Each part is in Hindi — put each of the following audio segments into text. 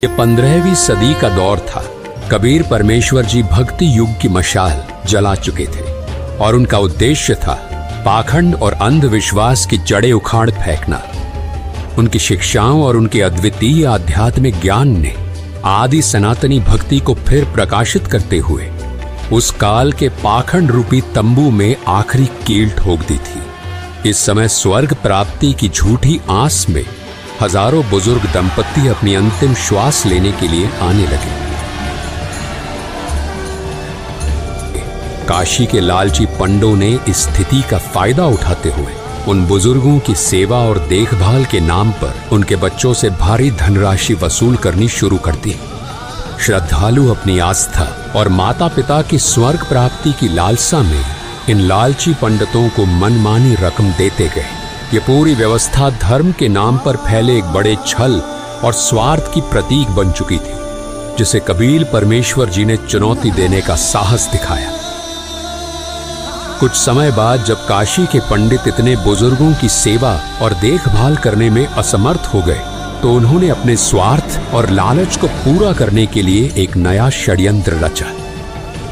ये 15वीं सदी का दौर था। कबीर परमेश्वर जी भक्ति युग की मशाल जला चुके थे और उनका उद्देश्य था पाखंड और अंधविश्वास की जड़ें उखाड़ फेंकना। उनकी शिक्षाओं और उनके अद्वितीय आध्यात्मिक ज्ञान ने आदि सनातनी भक्ति को फिर प्रकाशित करते हुए उस काल के पाखंड रूपी तंबू में आखिरी कील ठोक दी थी। इस समय स्वर्ग प्राप्ति की झूठी आस में हजारों बुजुर्ग दंपत्ति अपनी अंतिम श्वास लेने के लिए आने लगे। काशी के लालची पंडों ने इस स्थिति का फायदा उठाते हुए उन बुजुर्गों की सेवा और देखभाल के नाम पर उनके बच्चों से भारी धनराशि वसूल करनी शुरू कर दी। श्रद्धालु अपनी आस्था और माता पिता की स्वर्ग प्राप्ति की लालसा में इन लालची पंडितों को मनमानी रकम देते गए। ये पूरी व्यवस्था धर्म के नाम पर फैले एक बड़े छल और स्वार्थ की प्रतीक बन चुकी थी, जिसे कबीर परमेश्वर जी ने चुनौती देने का साहस दिखाया। कुछ समय बाद जब काशी के पंडित इतने बुजुर्गों की सेवा और देखभाल करने में असमर्थ हो गए, तो उन्होंने अपने स्वार्थ और लालच को पूरा करने के लिए एक नया षड्यंत्र रचा।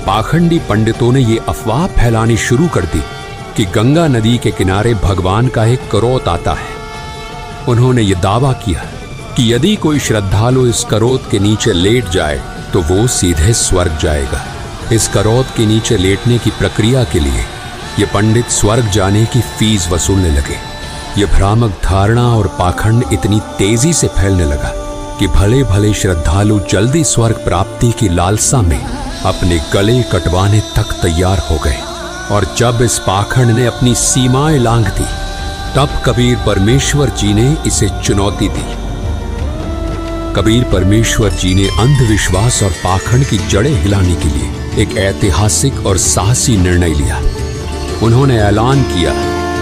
पाखंडी पंडितों ने ये अफवाह फैलानी शुरू कर दी कि गंगा नदी के किनारे भगवान का एक करोत आता है। उन्होंने ये दावा किया कि यदि कोई श्रद्धालु इस करोत के नीचे लेट जाए तो वो सीधे स्वर्ग जाएगा। इस करोत के नीचे लेटने की प्रक्रिया के लिए ये पंडित स्वर्ग जाने की फीस वसूलने लगे। ये भ्रामक धारणा और पाखंड इतनी तेजी से फैलने लगा कि भले भले श्रद्धालु जल्दी स्वर्ग प्राप्ति की लालसा में अपने गले कटवाने तक तैयार हो गए। और जब इस पाखंड ने अपनी सीमाएं लांघ दी, तब कबीर परमेश्वर जी ने इसे चुनौती दी। कबीर परमेश्वर जी ने अंधविश्वास और पाखंड की जड़ें हिलाने के लिए एक ऐतिहासिक और साहसी निर्णय लिया। उन्होंने ऐलान किया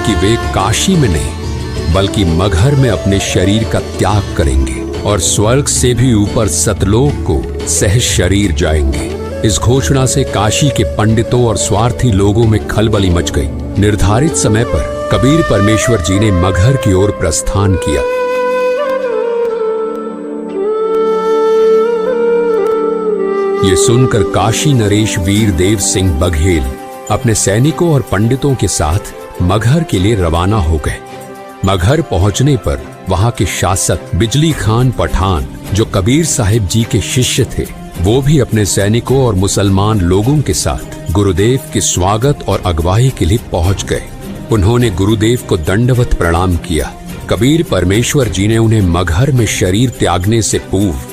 कि वे काशी में नहीं बल्कि मगहर में अपने शरीर का त्याग करेंगे और स्वर्ग से भी ऊपर सतलोक को सहज शरीर जाएंगे। इस घोषणा से काशी के पंडितों और स्वार्थी लोगों में खलबली मच गई। निर्धारित समय पर कबीर परमेश्वर जी ने मगहर की ओर प्रस्थान किया। ये सुनकर काशी नरेश वीर देव सिंह बघेल अपने सैनिकों और पंडितों के साथ मगहर के लिए रवाना हो गए। मगहर पहुंचने पर वहां के शासक बिजली खान पठान, जो कबीर साहिब जी के शिष्य थे, वो भी अपने सैनिकों और मुसलमान लोगों के साथ गुरुदेव के स्वागत और अगवाई के लिए पहुंच गए। उन्होंने गुरुदेव को दंडवत प्रणाम किया। कबीर परमेश्वर जी ने उन्हें मगहर में शरीर त्यागने से पूर्व